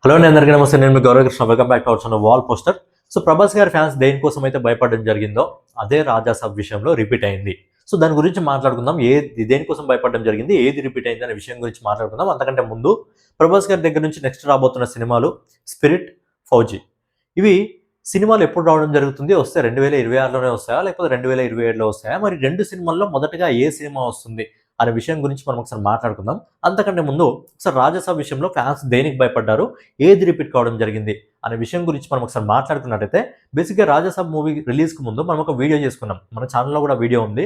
Hello అండి, అందరికీ నమస్తే. నేను మీ Gauravkrishna. Welcome back to our channel wall poster. So Prabhas గారి ఫ్యాన్స్ దేనికోసం అయితే భయపడడం జరిగిందో అదే రాజా సాబ్ విషయంలో రిపీట్ అయింది. సో దాని గురించి మాట్లాడుకుందాం. దేనికోసం భయపడడం జరిగింది, ఏది రిపీట్ అయింది అనే విషయం గురించి మాట్లాడుకుందాం. అంతకంటే ముందు ప్రభాస్ గారి దగ్గర నుంచి నెక్స్ట్ రాబోతున్న సినిమాలు స్పిరిట్, ఫౌజీ. ఇవి సినిమాలు ఎప్పుడు రావడం జరుగుతుంది? వస్తే 2026లోనే వస్తాయా, లేకపోతే 2027లో వస్తాయా? మరి రెండు సినిమాల్లో మొదటగా ఏ సినిమా వస్తుంది అనే విషయం గురించి మనం ఒకసారి మాట్లాడుకుందాం. అంతకంటే ముందు ఒకసారి రాజసాబ్ విషయంలో ఫ్యాన్స్ దేనికి భయపడ్డారు, ఏది రిపీట్ కావడం జరిగింది అనే విషయం గురించి మనం ఒకసారి మాట్లాడుకున్నట్టయితే, బేసిక్గా రాజసాబ్ మూవీ రిలీజ్కి ముందు మనం ఒక వీడియో చేసుకున్నాం. మన ఛానల్లో కూడా వీడియో ఉంది.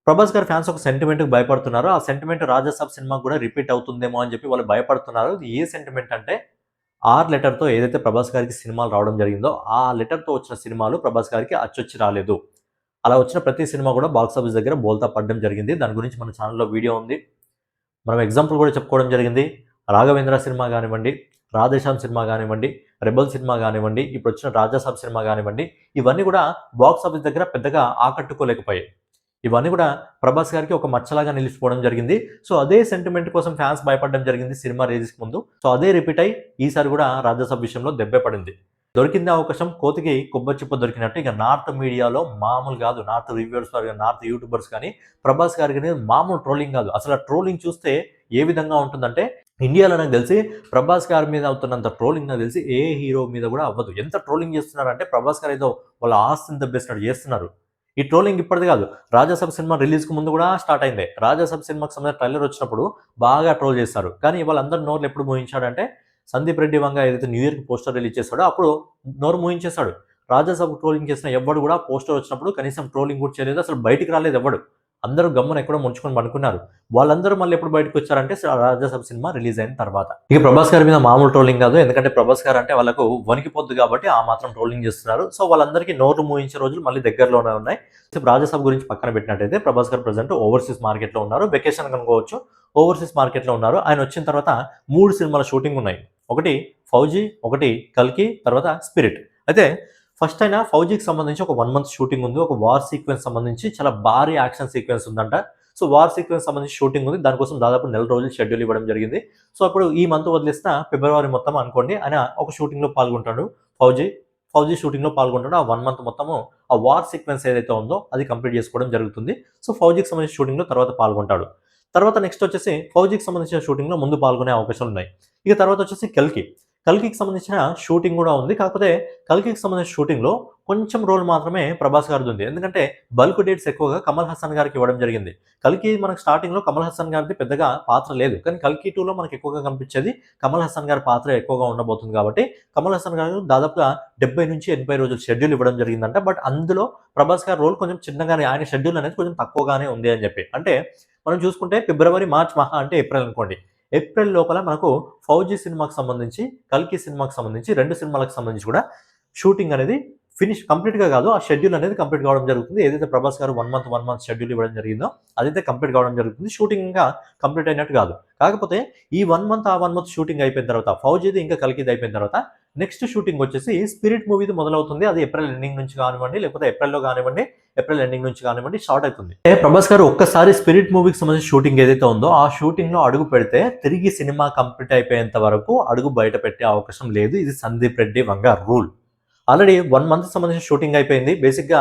ప్రభాస్ గారి ఫ్యాన్స్ ఒక సెంటిమెంట్కి భయపడుతున్నారు. ఆ సెంటిమెంట్ రాజసాబ్ సినిమా కూడా రిపీట్ అవుతుందేమో అని చెప్పి వాళ్ళు భయపడుతున్నారు. ఇది ఏ సెంటిమెంట్ అంటే, ఆర్ లెటర్తో ఏదైతే ప్రభాస్ గారికి సినిమాలు రావడం జరిగిందో ఆ లెటర్తో వచ్చిన సినిమాలు ప్రభాస్ గారికి అచ్చొచ్చి రాలేదు. అలా వచ్చిన ప్రతి సినిమా కూడా బాక్స్ ఆఫీస్ దగ్గర బోల్తా పడడం జరిగింది. దాని గురించి మన ఛానల్లో వీడియో ఉంది. మనం ఎగ్జాంపుల్ కూడా చెప్పుకోవడం జరిగింది. రాఘవేంద్ర సినిమా కానివ్వండి, రాధేశ్యామ్ సినిమా కానివ్వండి, రెబల్ సినిమా కానివ్వండి, ఇప్పుడు వచ్చిన రాజాసాబ్ సినిమా కానివ్వండి, ఇవన్నీ కూడా బాక్స్ ఆఫీస్ దగ్గర పెద్దగా ఆకట్టుకోలేకపోయాయి. ఇవన్నీ కూడా ప్రభాస్ గారికి ఒక మచ్చలాగా నిలిచిపోవడం జరిగింది. సో అదే సెంటిమెంట్ కోసం ఫ్యాన్స్ భయపడడం జరిగింది సినిమా రిలీజ్కి ముందు. సో అదే రిపీట్ అయ్యి ఈసారి కూడా రాజాసాబ్ విషయంలో దెబ్బే పడింది. దొరికింది అవకాశం, కోతికి కొబ్బరి చిప్ప దొరికినట్టు. ఇక నార్త్ మీడియాలో మామూలు కాదు, నార్త్ రివ్యూవర్స్, నార్త్ యూట్యూబర్స్ కానీ ప్రభాస్ గారికి మామూలు ట్రోలింగ్ కాదు. అసలు ఆ ట్రోలింగ్ చూస్తే ఏ విధంగా ఉంటుందంటే, ఇండియాలో నాకు తెలిసి ప్రభాస్ గారి మీద అవుతున్నంత ట్రోలింగ్ నాకు తెలిసి ఏ హీరో మీద కూడా అవ్వదు. ఎంత ట్రోలింగ్ చేస్తున్నారంటే, ప్రభాస్ గారు ఏదో వాళ్ళ ఆస్తిని దెబ్బేసినట్టు చేస్తున్నారు. ఈ ట్రోలింగ్ ఇప్పటిది కాదు, రాజాసాబ్ సినిమా రిలీజ్కి ముందు కూడా స్టార్ట్ అయింది. రాజాసాబ్ సినిమాకి సంబంధించిన ట్రైలర్ వచ్చినప్పుడు బాగా ట్రోల్ చేస్తారు. కానీ వాళ్ళందరూ నోర్లు ఎప్పుడు మోయించాడంటే, సందీప్ రెడ్డి వంగ ఏదైతే న్యూ ఇయర్కి పోస్టర్ రిలీజ్ చేస్తాడో అప్పుడు నోరు మూయించేశాడు. రాజాసాబ్ ట్రోలింగ్ చేసిన ఎవ్వడు కూడా పోస్టర్ వచ్చినప్పుడు కనీసం ట్రోలింగ్ కూడా చేయలేదు, అసలు బయటికి రాలేదు ఎవ్వడు. అందరూ గమ్మున ఎక్కడో ముంచుకొని పడుకున్నారు. వాళ్ళందరూ మళ్ళీ ఎప్పుడు బయటకు వచ్చారంటే రాజాసాబ్ సినిమా రిలీజ్ అయిన తర్వాత. ఇక ప్రభాస్ గారి మీద మామూలు ట్రోలింగ్ కాదు, ఎందుకంటే ప్రభాస్ గారు అంటే వాళ్ళకు వణికిపోద్దు కాబట్టి ఆ మాత్రం ట్రోలింగ్ చేస్తున్నారు. సో వాళ్ళందరికీ నోరు మూయించే రోజులు మళ్ళీ దగ్గరలోనే ఉన్నాయి. సో రాజాసాబ్ గురించి పక్కన పెట్టినట్టయితే, ప్రభాస్ గారు ప్రజెంట్ ఓవర్సీస్ మార్కెట్లో ఉన్నారు. వెకేషన్ కనుకోవచ్చు, ఓవర్సీస్ మార్కెట్లో ఉన్నారు. ఆయన వచ్చిన తర్వాత 3 సినిమాల షూటింగ్ ఉన్నాయి. ఒకటి ఫౌజీ, ఒకటి కల్కి, తర్వాత స్పిరిట్. అయితే ఫస్ట్ అయినా ఫౌజీకి సంబంధించి ఒక 1 మంత్ షూటింగ్ ఉంది. ఒక వార్ సీక్వెన్స్ సంబంధించి చాలా భారీ యాక్షన్ సీక్వెన్స్ ఉందంట. సో వార్ సీక్వెన్స్ సంబంధించి షూటింగ్ ఉంది. దానికోసం దాదాపు 4 రోజులు షెడ్యూల్ ఇవ్వడం జరిగింది. సో అప్పుడు ఈ మంత్ వదిలేసిన ఫిబ్రవరి మొత్తం అనుకోండి ఆయన ఒక షూటింగ్లో పాల్గొంటాడు. ఫౌజీ షూటింగ్లో పాల్గొంటాడు. ఆ 1 మంత్ మొత్తము ఆ వార్ సీక్వెన్స్ ఏదైతే ఉందో అది కంప్లీట్ చేసుకోవడం జరుగుతుంది. సో ఫౌజీకి సంబంధించిన షూటింగ్లో తర్వాత పాల్గొంటాడు. తర్వాత నెక్స్ట్ వచ్చేసి ఫౌజీకి సంబంధించిన షూటింగ్లో ముందు పాల్గొనే అవకాశాలు ఉన్నాయి. ఇక తర్వాత వచ్చేసి కల్కికి సంబంధించిన షూటింగ్ కూడా ఉంది. కాకపోతే కల్కికి సంబంధించిన షూటింగ్లో కొంచెం రోల్ మాత్రమే ప్రభాస్ గారిది ఉంది. ఎందుకంటే బల్క్ డేట్స్ ఎక్కువగా కమల్ హాసన్ గారికి ఇవ్వడం జరిగింది. కల్కి మనకు స్టార్టింగ్లో కమల్ హాసన్ గారిది పెద్దగా పాత్ర లేదు, కానీ కల్కి 2లో మనకు ఎక్కువగా కనిపించేది కమల్ హాసన్ గారి పాత్ర ఎక్కువగా ఉండబోతుంది. కాబట్టి కమల్ హాసన్ గారు దాదాపుగా 70 నుంచి 80 రోజులు షెడ్యూల్ ఇవ్వడం జరిగిందంట. బట్ అందులో ప్రభాస్ గారి రోల్ కొంచెం చిన్నగానే, ఆయన షెడ్యూల్ అనేది కొంచెం తక్కువగానే ఉంది అని చెప్పి. అంటే మనం చూసుకుంటే ఫిబ్రవరి, మార్చ్, మహా అంటే ఏప్రిల్ అనుకోండి. ఏప్రిల్ లోపల మనకు ఫౌజీ సినిమాకి సంబంధించి, కల్కి సినిమాకి సంబంధించి 2 సినిమాలకు సంబంధించి కూడా షూటింగ్ అనేది కంప్లీట్గా కాదు, ఆ షెడ్యూల్ అనేది కంప్లీట్ కావడం జరుగుతుంది. ఏదైతే ప్రభాస్ గారు 1 మంత్ షెడ్యూల్ ఇవ్వడం జరిగిందో అదైతే కంప్లీట్ కావడం జరుగుతుంది. షూటింగ్ ఇంకా కంప్లీట్ అయినట్టు కాదు. కాకపోతే ఈ 1 మంత్ షూటింగ్ అయిపోయిన తర్వాత, ఫౌజీది ఇంకా కల్కిది అయిపోయిన తర్వాత నెక్స్ట్ షూటింగ్ వచ్చేసి స్పిరిట్ మూవీది మొదలవుతుంది. అది ఏప్రిల్ ఎండింగ్ నుంచి కానివ్వండి, లేకపోతే ఏప్రిల్లో కానివ్వండి, ఏప్రిల్ ఎండింగ్ నుంచి కానివ్వండి స్టార్ట్ అవుతుంది. ప్రభాస్ గారు ఒక్కసారి స్పిరిట్ మూవీకి సంబంధించిన షూటింగ్ ఏదైతే ఉందో ఆ షూటింగ్ లో అడుగు పెడితే తిరిగి సినిమా కంప్లీట్ అయిపోయేంత వరకు అడుగు బయట పెట్టే అవకాశం లేదు. ఇది Sandeep Reddy Vanga rule. Already 1 month సంబంధించిన షూటింగ్ అయిపోయింది. బేసిక్గా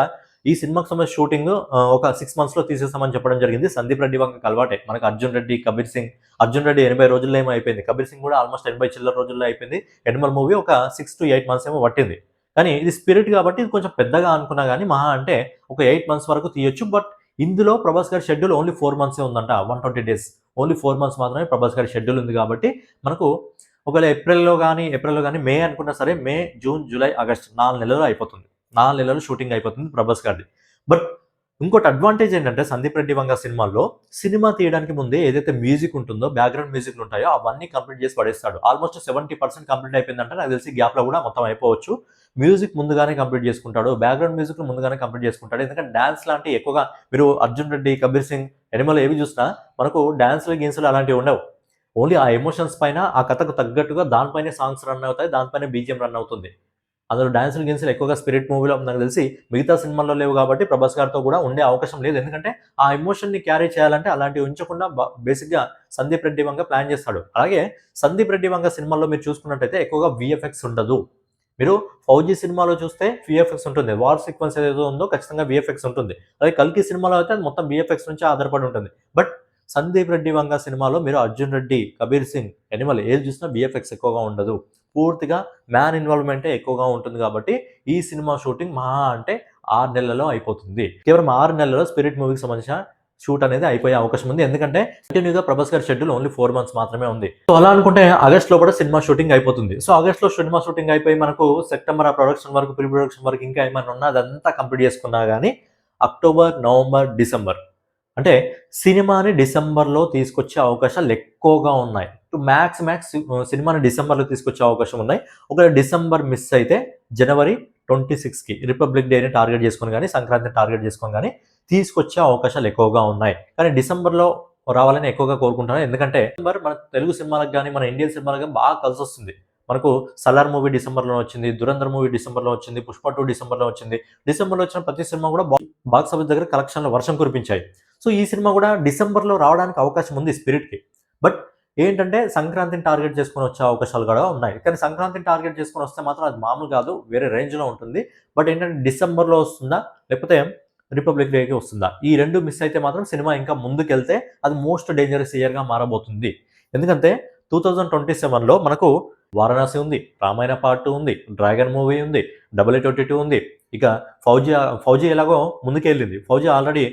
ఈ సినిమాకి సంబంధించిన షూటింగ్ ఒక 6 monthsలో తీసేస్తామని చెప్పడం జరిగింది. సందీప్ రెడ్డి వంగకి అలవాటే. మనకు అర్జున్ రెడ్డి, కబీర్ సింగ్. అర్జున్ రెడ్డి 80 రోజుల్లో ఏమో అయిపోయింది. కబీర్ సింగ్ కూడా ఆల్మోస్ట్ 80 చిల్లర రోజుల్లో అయిపోయింది. ఎనిమల్ మూవీ ఒక 6 to 8 months ఏమో పట్టింది. కానీ ఇది స్పిరిట్ కాబట్టి ఇది కొంచెం పెద్దగా అనుకున్నా కానీ మహా అంటే ఒక 8 months వరకు తీయొచ్చు. బట్ ఇందులో ప్రభాస్ గారి షెడ్యూల్ ఓన్లీ 4 months ఉందంట. 120 days, ఓన్లీ 4 months మాత్రమే ప్రభాస్ గారి షెడ్యూల్ ఉంది. కాబట్టి మనకు ఒకవేళ ఏప్రిల్లో కానీ మే అనుకున్నా సరే, మే, జూన్, జూలై, ఆగస్ట్ 4 నెలలు అయిపోతుంది. 4 నెలలు షూటింగ్ అయిపోతుంది ప్రభాస్ గారిది. బట్ ఇంకోటి అడ్వాంటేజ్ ఏంటంటే, సందీప్ రెడ్డి వంగ సినిమాల్లో సినిమా తీయడానికి ముందే ఏదైతే మ్యూజిక్ ఉంటుందో, బ్యాక్గ్రౌండ్ మ్యూజిక్లు ఉంటాయో అవన్నీ కంప్లీట్ చేసి పడేస్తాడు. ఆల్మోస్ట్ 70% కంప్లీట్ అయిపోయిందంటే నాకు తెలిసి గ్యాప్లో కూడా మొత్తం అయిపోవచ్చు. మ్యూజిక్ ముందుగానే కంప్లీట్ చేసుకుంటాడు, బ్యాక్గ్రౌండ్ మ్యూజిక్ ముందుగానే కంప్లీట్ చేసుకుంటాడు. ఎందుకంటే డాన్స్ లాంటి ఎక్కువగా మీరు అర్జున్ రెడ్డి, కబీర్ సింగ్, ఎనిమల్ ఏవి చూసినా మనకు డాన్స్లు గీన్స్లు అలాంటివి ఉండవు. ఓన్లీ ఆ ఎమోషన్స్ పైన, ఆ కథకు తగ్గట్టుగా దానిపైనే సాంగ్స్ రన్ అవుతాయి, దానిపైన బీజిఎం రన్ అవుతుంది. అందులో డాన్సులు గిన్సులు ఎక్కువగా స్పిరిట్ మూవీలో నాకు తెలిసి మిగతా సినిమాల్లో లేవు కాబట్టి ప్రభాస్ గారితో కూడా ఉండే అవకాశం లేదు. ఎందుకంటే ఆ ఎమోషన్ని క్యారీ చేయాలంటే అలాంటివి ఉంచకుండా బేసిక్‌గా సందీప్ రెడ్డి వంగ ప్లాన్ చేస్తాడు. అలాగే సందీప్ రెడ్డి వంగ సినిమాల్లో మీరు చూసుకున్నట్టయితే ఎక్కువగా వీఎఫ్ఎక్స్ ఉండదు. మీరు 'ఫౌజీ' సినిమాలో చూస్తే వీఎఫ్ఎక్స్ ఉంటుంది. వార్ సీక్వెన్స్ ఏదైతే ఉందో ఖచ్చితంగా వీఎఫ్ఎక్స్ ఉంటుంది. అదే 'కల్కి' సినిమాలో అయితే అది మొత్తం వీఎఫ్ఎక్స్ నుంచే ఆధారపడి ఉంటుంది. బట్ సందీప్ రెడ్డి వంగ సినిమాలో మీరు 'అర్జున్ రెడ్డి', 'కబీర్ సింగ్', 'యానిమల్' ఏది చూసినా వీఎఫ్ఎక్స్ ఎక్కువగా ఉండదు. పూర్తిగా మ్యాన్ ఇన్వాల్వ్‌మెంటే ఎక్కువగా ఉంటుంది కాబట్టి ఈ సినిమా షూటింగ్ మహా అంటే 6 నెలల్లో అయిపోతుంది. కేవలం 6 నెలల్లో 'స్పిరిట్' మూవీకి సంబంధించిన షూట్ అనేది అయిపోయే అవకాశం ఉంది. ఎందుకంటే కంటిన్యూగా ప్రభాస్ గారి షెడ్యూల్ ఓన్లీ 4 మంత్స్ మాత్రమే ఉంది. సో అలా అనుకుంటే ఆగస్ట్‌లో కూడా సినిమా షూటింగ్ అయిపోతుంది. సో ఆగస్ట్‌లో సినిమా షూటింగ్ అయిపోయి మనకు సెప్టెంబర్ ఆ ప్రొడక్షన్ వరకు, ప్రీ ప్రొడక్షన్ వరకు ఇంకా ఏమైనా ఉన్నా అదంతా కంప్లీట్ చేసుకున్నా గానీ అక్టోబర్, నవంబర్, డిసెంబర్ అంటే సినిమాని డిసెంబర్‌లో తీసుకొచ్చే అవకాశాలు ఎక్కువగా ఉన్నాయి. మ్యాక్స్ సినిమాని డిసెంబర్‌లో తీసుకొచ్చే అవకాశం ఉన్నాయి. ఒకవేళ డిసెంబర్ మిస్ అయితే జనవరి 26కి రిపబ్లిక్ డేని టార్గెట్ చేసుకొని గానీ, సంక్రాంతిని టార్గెట్ చేసుకొని గానీ తీసుకొచ్చే అవకాశాలు ఎక్కువగా ఉన్నాయి. కానీ డిసెంబర్‌లో రావాలని ఎక్కువగా కోరుకుంటున్నాను. ఎందుకంటే డిసెంబర్ మన తెలుగు సినిమాలకు గానీ, మన ఇండియన్ సినిమాలకు గానీ బాగా కలిసొస్తుంది. మనకు 'సలార్' మూవీ డిసెంబర్‌లో వచ్చింది. 'దురంధర్' మూవీ డిసెంబర్‌లో వచ్చింది. 'పుష్ప 2' డిసెంబర్‌లో వచ్చింది. డిసెంబర్‌లో వచ్చిన ప్రతి సినిమా కూడా బాక్స్ ఆఫీస్ దగ్గర కలెక్షన్‌ల వర్షం కురిపించాయి. సో ఈ సినిమా కూడా డిసెంబర్‌లో రావడానికి అవకాశం ఉంది 'స్పిరిట్‌కి'. బట్ ఏంటంటే సంక్రాంతిని టార్గెట్ చేసుకొని వచ్చే అవకాశాలు కూడా ఉన్నాయి. కానీ సంక్రాంతిని టార్గెట్ చేసుకొని వస్తే మాత్రం అది మామూలు కాదు. వేరే రేంజ్‌లో ఉంటుంది. బట్ ఏంటంటే డిసెంబర్‌లో వస్తుందా? లేకపోతే రిపబ్లిక్ డేకి వస్తుందా? ఈ 2 మిస్ అయితే మాత్రం సినిమా ఇంకా ముందుకెళ్తే అది మోస్ట్ డేంజరస్ ఇయర్‌గా మారబోతుంది. ఎందుకంటే 2027లో మనకు 'వారణాసి' ఉంది, 'రామాయణ పార్ట్ 2' ఉంది, 'డ్రాగన్' మూవీ ఉంది, 8822 ఉంది. ఇక 'ఫౌజీ' ఎలాగో ముందుకెళ్ళింది. 'Fauji' already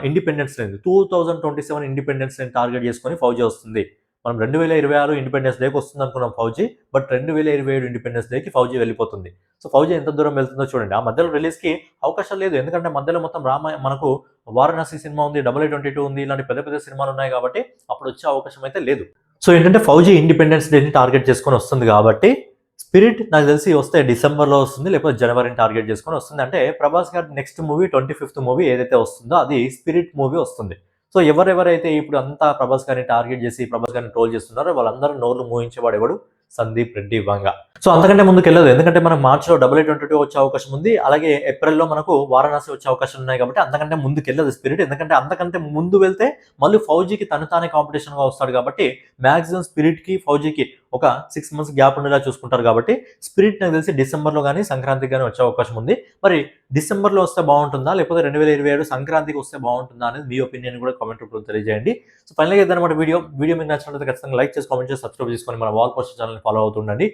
independence day 2027 independence డేని టార్గెట్ చేసుకొని 'ఫౌజీ' వస్తుంది. మనం 2026 ఇండిపెండెన్స్ డేకి వస్తుంది అనుకున్నాం 'ఫౌజీ'. బట్ 2027 ఇండిపెండెన్స్ డేకి 'ఫౌజీ' వెళ్ళిపోతుంది. సో 'ఫౌజీ' ఎంత దూరం వెళ్తుందో చూడండి. ఆ మధ్యలో రిలీజ్‌కి అవకాశం లేదు. ఎందుకంటే మధ్యలో మొత్తం మనకు 'వారణాసి' సినిమా ఉంది, 8822 ఉంది. ఇలాంటి పెద్ద పెద్ద సినిమాలు ఉన్నాయి కాబట్టి అప్పుడు వచ్చే అవకాశం అయితే లేదు. సో ఏంటంటే 'ఫౌజీ' ఇండిపెండెన్స్ డేని టార్గెట్ చేసుకొని వస్తుంది కాబట్టి 'స్పిరిట్' నాకు తెలిసి వస్తే డిసెంబర్‌లో వస్తుంది. లేకపోతే జనవరిని టార్గెట్ చేసుకొని వస్తుంది. అంటే ప్రభాస్ గారి నెక్స్ట్ మూవీ 25th మూవీ ఏదైతే వస్తుందో అది 'స్పిరిట్' మూవీ వస్తుంది. సో ఎవరెవరైతే ఇప్పుడు అంతా ప్రభాస్ గారిని టార్గెట్ చేసి ప్రభాస్ గారిని ట్రోల్ చేస్తున్నారో వాళ్ళందరూ నోర్లు మూయించేవాడు ఎవడు? సందీప్ రెడ్డి వంగ. సో అంతకంటే ముందుకెళ్ళదు. ఎందుకంటే మనకు మార్చ్‌లో 8822 వచ్చే అవకాశం ఉంది. అలాగే ఏప్రిల్‌లో మనకు 'వారణాసి' వచ్చే అవకాశాలు ఉన్నాయి కాబట్టి అంతకంటే ముందుకెళ్ళదు 'స్పిరిట్'. ఎందుకంటే అంతకంటే ముందు వెళ్తే మళ్ళీ 'ఫౌజీకి' తను తానే కాంపిటీషన్‌గా వస్తాడు కాబట్టి మాక్సిమం 'స్పిరిట్‌కి', 'ఫౌజీకి' ఒక 6 మంత్స్ గ్యాప్ ఉండేలా చూసుకుంటారు కాబట్టి 'స్పిరిట్' నాకు తెలిసి డిసెంబర్‌లో గానీ, సంక్రాంతికి గానీ వచ్చే అవకాశం ఉంది. మరి డిసెంబర్‌లో వస్తే బాగుంటుందా? లేకపోతే 2027 సంక్రాంతికి వస్తే బాగుంటుందా? అనేది మీ ఒపీనియన్ కూడా కామెంట్ రూపంలో తెలియజేయండి. సో ఫైనల్‌గా ఇదన్నమాట వీడియో. వీడియో మీకు నచ్చినట్లయితే ఖచ్చితంగా లైక్ చేసి, కామెంట్ చేసి, సబ్స్క్రైబ్ చేసుకొని మన వాల్ పోస్టర్ ఛానల్‌ని ఫాలో అవుతుండండి.